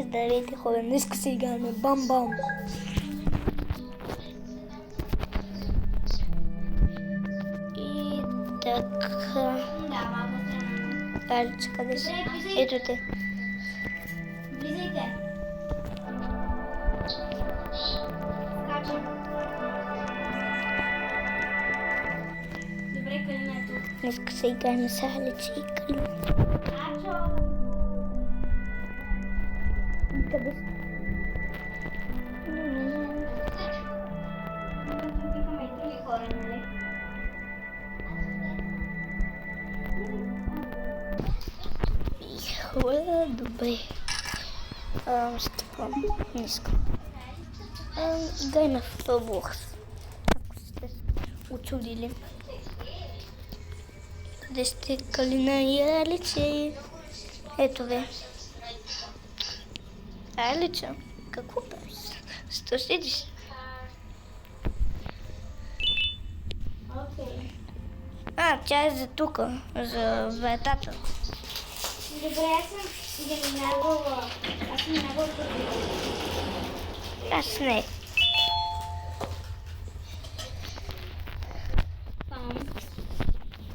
Здравейте хора, днес се играме бам-бам. И така... Алича, къде си? Ето те. Влизайте. Скачам. Добре, Калина е тук. Днес се играме с Алича и Калина. Ачо! Къде си? Викаме и други хора, нали? Хора, добре. Стъпвам. Не искам. Играйме в Roblox. Ако сте учудили. Къде сте Калина и Алича? Ето ви. Алича, какво правиш? Що седиш? Окей. Тя е за тука, за вратата. Добре, аз съм заминавала. Аз съм минавала преди. Аз не.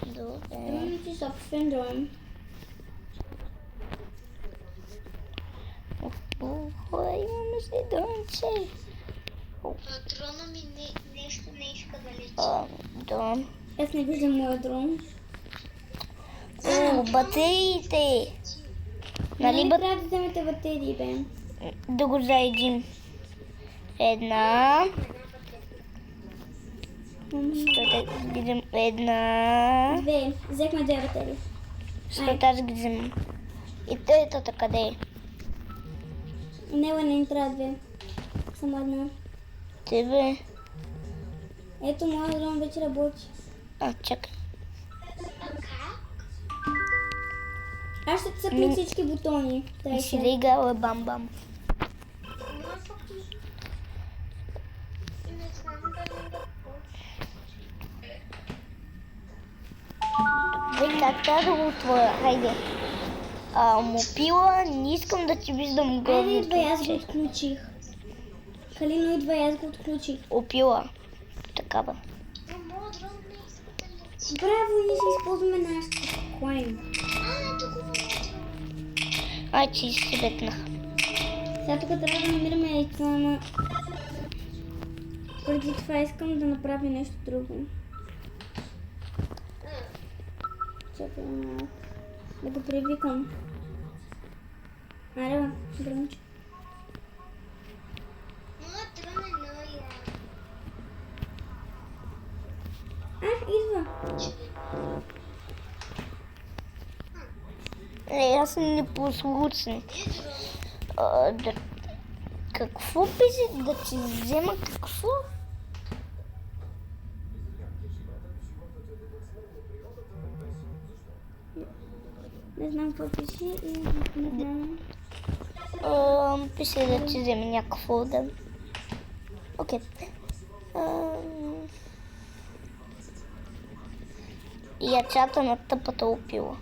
Добре. Имам ти собствен дом. Хора, имаме си домче. Патрона ми нещо не иска да лечи. Дом. Аз не виждам моя дрон. Батериите. Нали Нали трябва да вземете батерии, бе? да го заедим? Една. Ще видим една. Две. Взехме две батерии. Ще тази ги вземем. И третата къде е? Не ни трябва две. Само една. Тебе. Ето, моя дрон вече работи. Чакай. Аз ще цъкна всички бутони. Не си да играла бам-бам. Не знам дали да Бе, как трябва да го отворя? Хайде. Мопила, не искам да ти виждам Айде, горното. идва, аз го отключих. Калино, идва, аз го отключих. Опила. Такава. Но моят дрон не иска да лечи. Браво, ние ще използваме нашата коин. Тук го Че си бетнах. Сега тук трябва да намираме яйца, ама... Преди това искам да направя нещо друго. Чакай малко. Да го привикам. Аре, Брънчо. моят дрон е много як. Идва. Аз съм непослушен. Какво пише? Да ти взема какво? Не знам какво пише и не знам. Пише да ти вземе някакво да... Окей. Ячата на тъпата опила.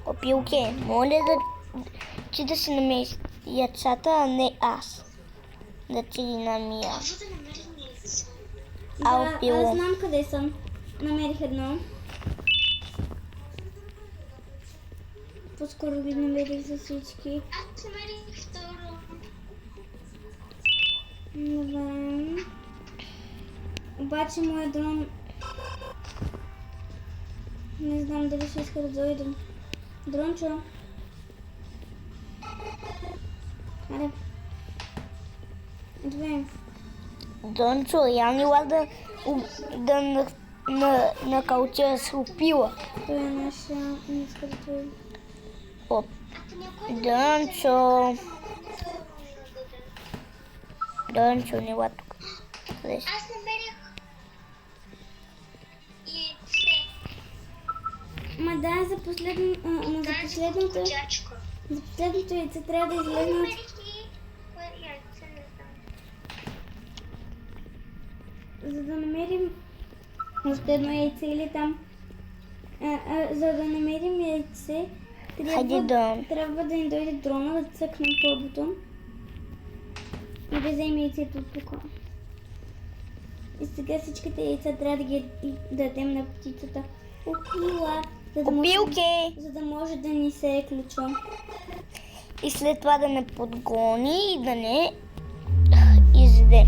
Опилке, моля ти да си намериш ячата, а не аз. Да ти ги намия. Може да намерим яйца. Опило. Аз знам къде съм. Намерих едно. По-скоро ги намерих за всички. Аз намерих второ. Добре. Обаче моят дрон... Не знам дали ще иска да дойдем. Дрончо. Аре. Две. Дончо, я не ла да накауча с опила. Той е наша... Не иска да дойде. Дончо. Дончо, не ла тук. Къде си? Аз намерих яйце. Ма да, за последното... Котячко. За последното яйце трябва да излезнат... Намерих и кое яйце, не знам. За да намерим още едно яйце или там... за да намерим яйце, Хайде дрон. Трябва да ни дойде дрона, да цъкнем този бутон и да вземе яйцето от тук. И сега всичките яйца трябва да ги дадем на птицата Опила, Опилки! за да може да ни се е ключа. И след това да не подгони и да не изяде.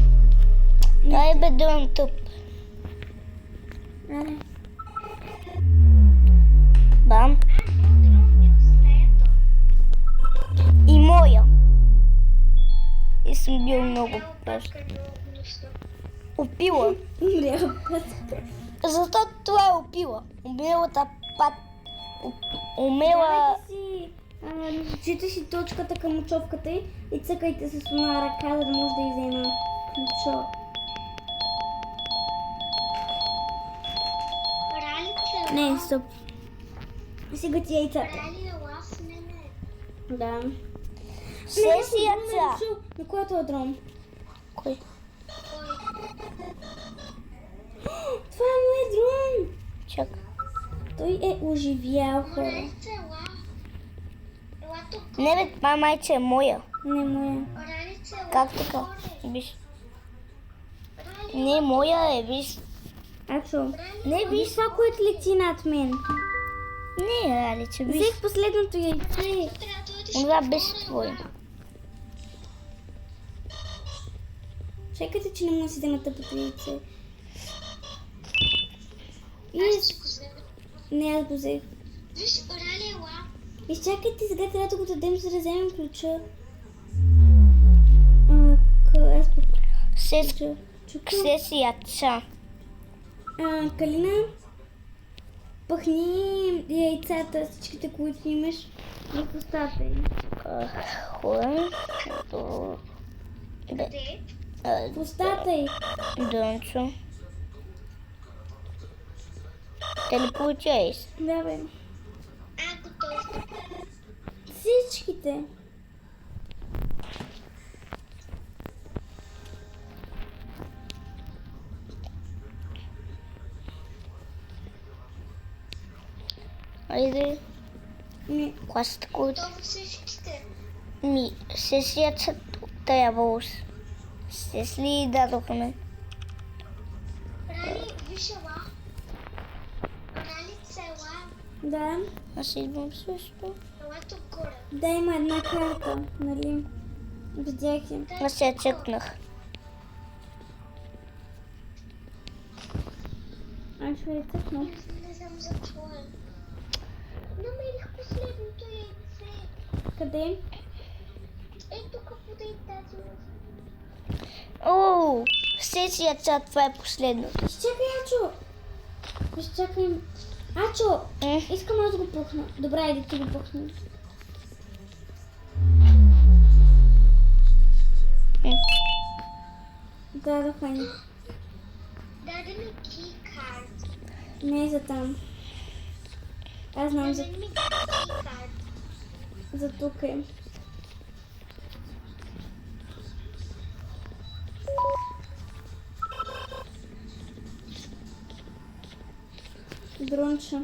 Дай бе дрон тъп. Аре. Бам. И моя. И съм бил много пръст. Опила. Умрял път. Зато това е опила. Умелата пат. Умела... Дайте си, чите си точката към очовката и цъкайте с една ръка, за да може да иззема ключа. Ралица. Не, стоп. Сега ти яйцата. Рали лас не. Да. Сесията. На който е дрон? Кой? Това е моят дрон! Чак. Той е оживял хора. Ралица ела. Ела тук. Не бе, това майче е моя. Не моя. Ралица ела. Как така? Виж. Не, моя е, виж. Ачо. Не, Виж това, което лети над мен. Не, Аличе, виж. Взех последното яйце. Трябва да дойдеш. Това беше твое. Чекайте, че не мога да си взема тъпото яйце. И... Аз ще го взема. Не, аз го взех. Виж, Рали ела. Изчакайте, сега трябва да го дадем, за да вземем ключа. Аз Сесията. Калина, пъхни яйцата, всичките, които имаш в устата й. Хора. Къде? В устата й. Дънчо. Телепортирай се. Да, бе. Готов. Всичките. Айде. Ми, Кога са такова? Готово всичките. Сесията трябвало се сли дадохме. Рали, виж ела. Ралица ела. да. Аз идвам също. Ела тук горе. Да, има една карта, нали? Видях я. Аз се чекнах. Аз ще я цъкна. Не знам за твое. Намерих последното яйце. Къде? Тук подай тази. О, сесията, това е последното. Изчакай, Ачо. Изчакай. Ачо, искам аз да го пухна. Добре, айде ти го пухни. Дадоха ни. Даде ми keycard. Не е за там. Аз знам за, Даде ми keycard. за тук е. Дрончо.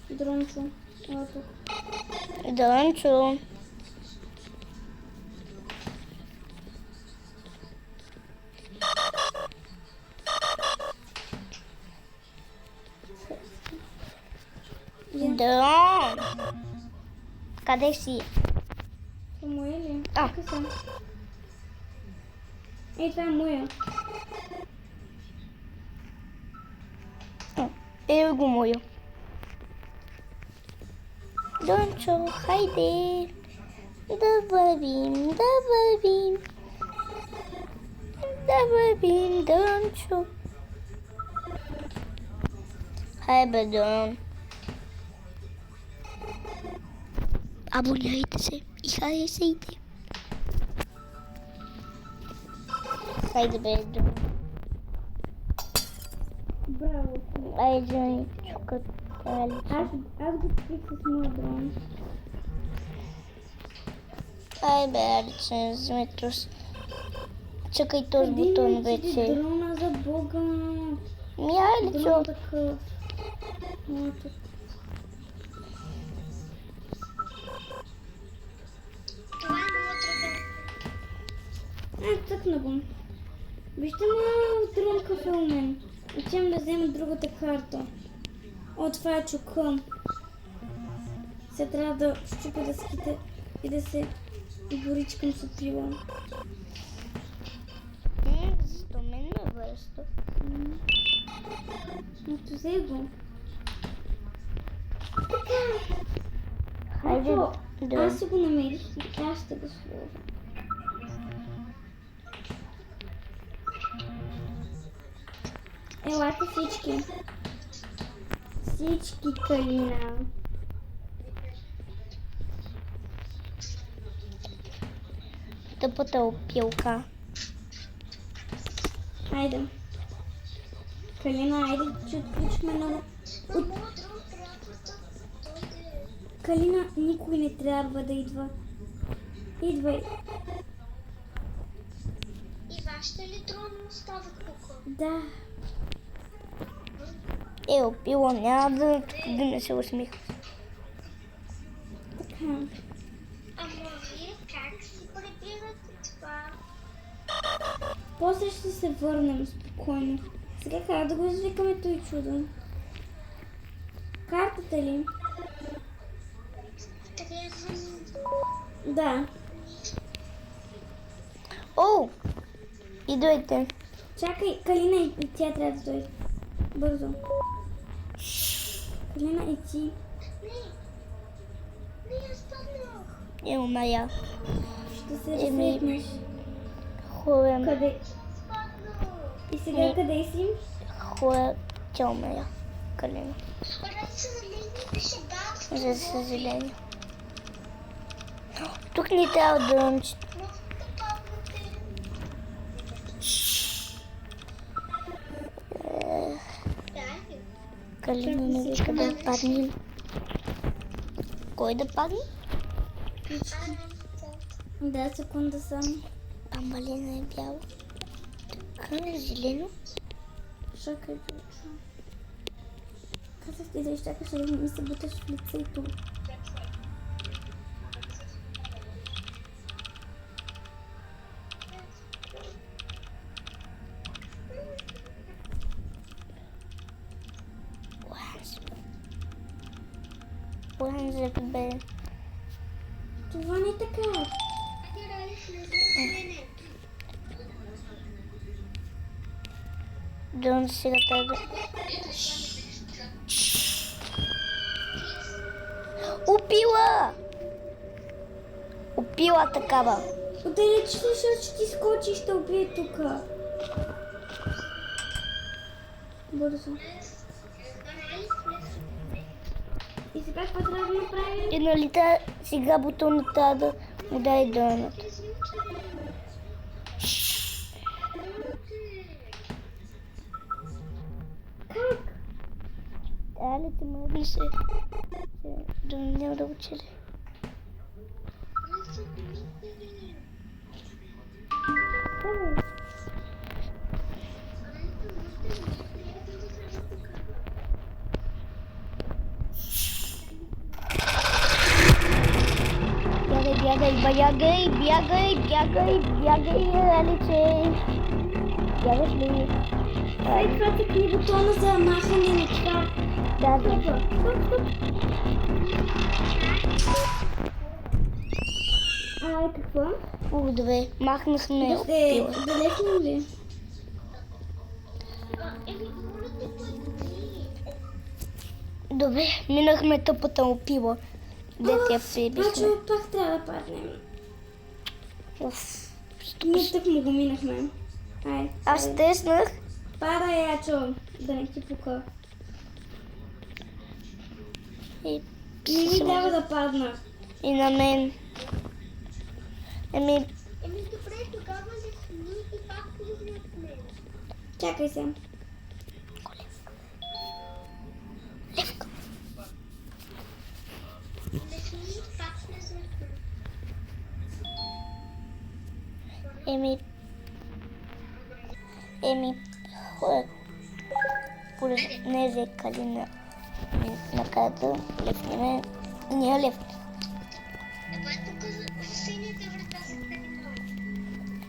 Дрончо. Ела тук. Дънчо. Дрон. Къде си? Това моя ли? А. Тук съм. Ей, това е моя. Ево го моя. Дънчо, хайде. Да вървим, да вървим. Да вървим, Дънчо. Хайде, Дън. Абонирайте се и харесайте. Хайде, бе, Дън. Браво. Айде, да ни чукат. Аз го пих с моя дрон. Ай бе, Алице, вземи трус. Чакай този бутон вече. Дрона за Бога. Алицо. Дрон такъв. Ето. Цъкна го. Вижте ма дрон кафе у мен. Отивам да взема другата карта. О, това е чука. Сега трябва да щупя дъските и да се боричкам с отрива. Защо мен ме връща? Ето взе го. Хайде Ето, да... аз си го намерих и аз ще го сложа. Елате всички. Всички, Калина. Тъпата опилка. Хайде. Калина, айде, че отключихме много. Калина, никой не трябва да идва. Идвай. И вашите ли дрона остават тук? Да. Опила, няма да не се усмихва. Така. Ама вие как си прибирате това? После ще се върнем спокойно. Сега как да го извикаме той чудо? Картата ли? Трябва... Да. О! Идвайте. Чакай, Калина и тя трябва да дойде. Бързо. Калина и ти. Не, аз паднах. Умая. Ще се разсветнеш. Хубаво. Къде? Паднах. И сега къде си? Хубаво. Тя умая. Калина. Ради съжаление беше баб. За съжаление. Тук ни трябва дрънче. Много да паднате. Дай. Калина не иска да падне. Кой да падне? Да, секунда само. Памбалина е бяло. Така е зелено. Чакай, точно. Казах ти да изчакаш да ми се буташ в лицето. Ланза бе. Това не е така. Дрън сега трябва да... Опила! Опила такава. Отделечи се, защото ще ти скочи и ще убие тука. Бързо. И сега какво трябва да направим? И нали сега бутона трябва да му дай дърнат. Как? Трябва ли ти мъдни се? Да няма да учи ли? Бягай, Алице. Бягаш ли? След това цъкни бутона за махане на това. Да. Какво? Добре, махнахме Да се опила. далечнем ли? Добре, минахме тъпата опила. Де те прибихме. Пачо, пак трябва да паднем. Уф. Ние тък му го минахме. Ай, Аз теснах. Падай, Ячо, да не ти пука. И Не ми трябва да падна. И на мен. Еми добре, тогава лесни и пак влизай в мен. Чакай се. Левка. Лесни и пак влизай в мен. Хора. Поред не взе Калина на карта. Левнеме. Ние левка. Давай тук в синята врата се тръгнем.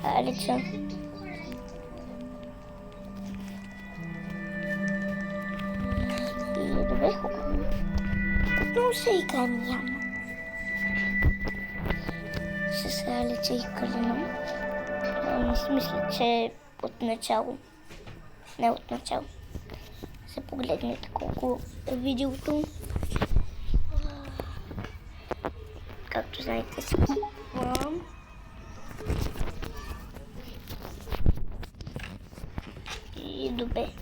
Алица. И добре, хубаво. Отново се играем няма. С Алица и Калина. Мисля, че от начало. Не от начало. Се погледнете колко е видеото. Както знаете, си купувам. И добре.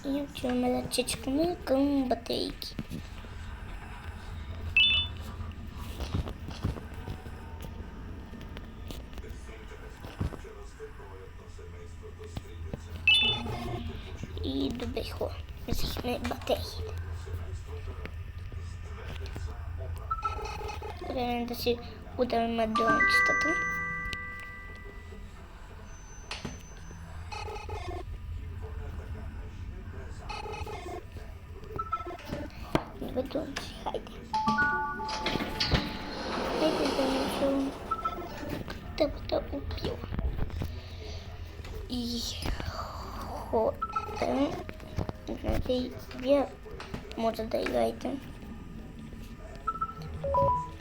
И отиваме да чичкаме към батейки. И добре хора, взехме батейки. Време да си ударим дрончетата. Добре, дронче, хайде. Хайде, дронче. Тъпата убила. И хора, знаете, и вие може да играете.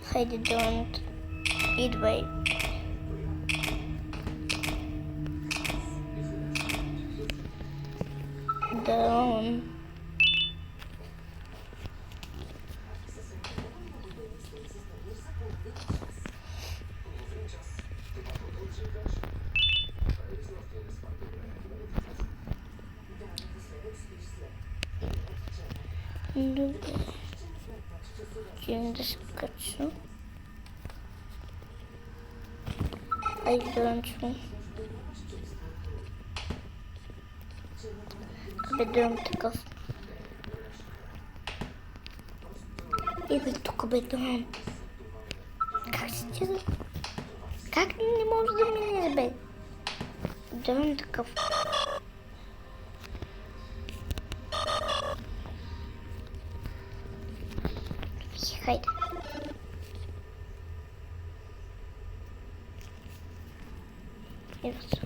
Хайде, дронт. Идвай. Дрон. Добре. Идем да се кача. Ай, дрончо. Абе, дрон такъв. Идвай тук, бе, дрон. Как си ти? Как не може да минеш, бе? Дрон такъв. Хайде.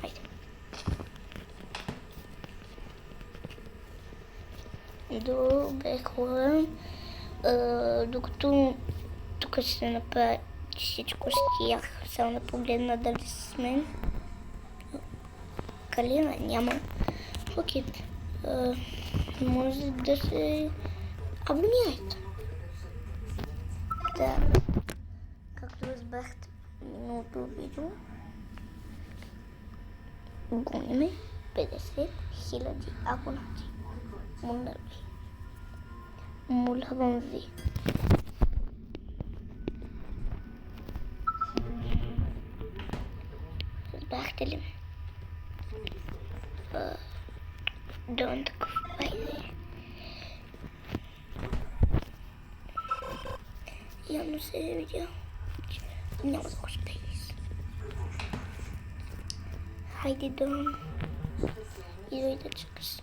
Хайде. Добре, хора. Докато тук ще се направя всичко с тях, само да погледна дали с мен. Калина няма. Окей. Може да се абонирате. Да. Както разбрахте в миналото видео, гоним 50 000 абонати. Молявам ви. Разбрахте ли ме? Дрон такъв. Айде. Явно се е видял. Няма да го успееш. Хайде, дрон. Идвай да чакаш.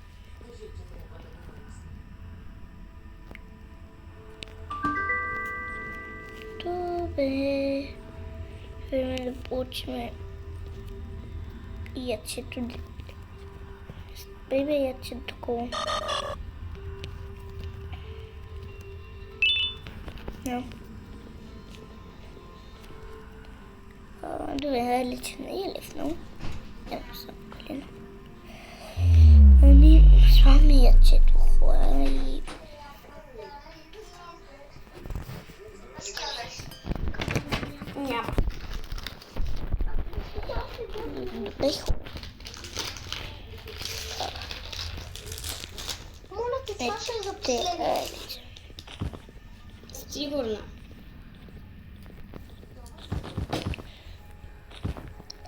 Добре. Време да получим ячето. Бебе, ячето такова. No. Добре, лично не е лесно. Няма съм колено. Ами, с вами ячето хора и... Няма. Добре, хора. Моля те, това ще е за последно. Сигурно.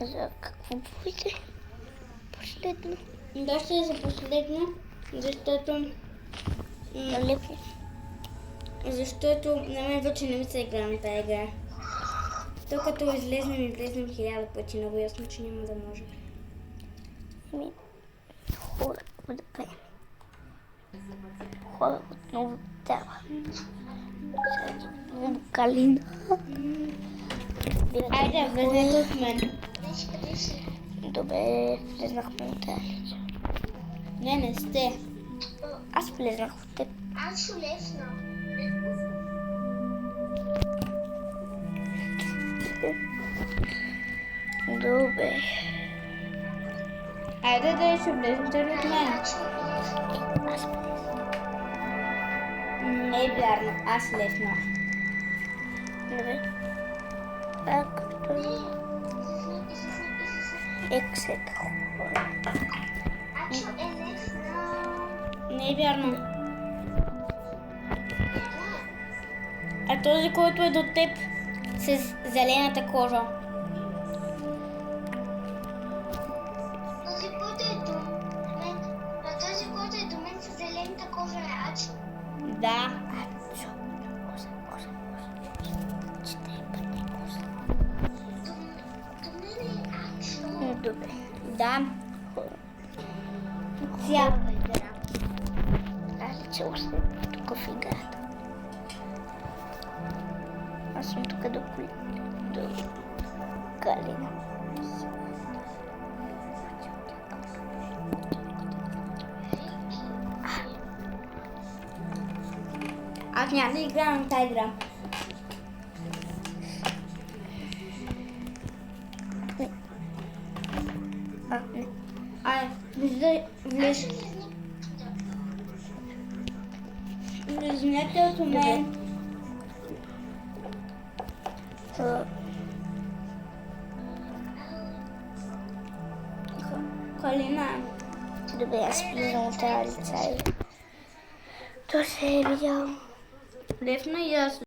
За какво буде? Последно. Да, ще е за последно, защото... Налепо. Защото на мен вече не ми се игра на тази игра. То като излезнем 1000 пъти, много ясно, че няма да може. Ми, хора, да пеем. Хора отново трябва. Калина. Айде, влезнете от мен. Неш, къде си? Добре, влезнахме от тази. Не сте. Аз влезнах от теб. Аз ще лесно. Добре. Айде да ще влезете от мен. Аз влезнах. Не е вярно, аз леснах. Добре. Както ексет. Ачо е лесно. Не е вярно. А този, който е до теб с зелената кожа. Този, който е до мен, този, който е до мен с зелената кожа е Ачо. Да. Ачо. Коза. 4 пъти коза. До мен е Ачо. Добре. Да. Цяла игра. Аз че още тук в играта. Аз съм тук до Калина. Аз няма да играя на тази игра. Не. Ай, влезнете от мен. Калина. Добре, аз влизам от тази лица и то се е видял. Лесно и аз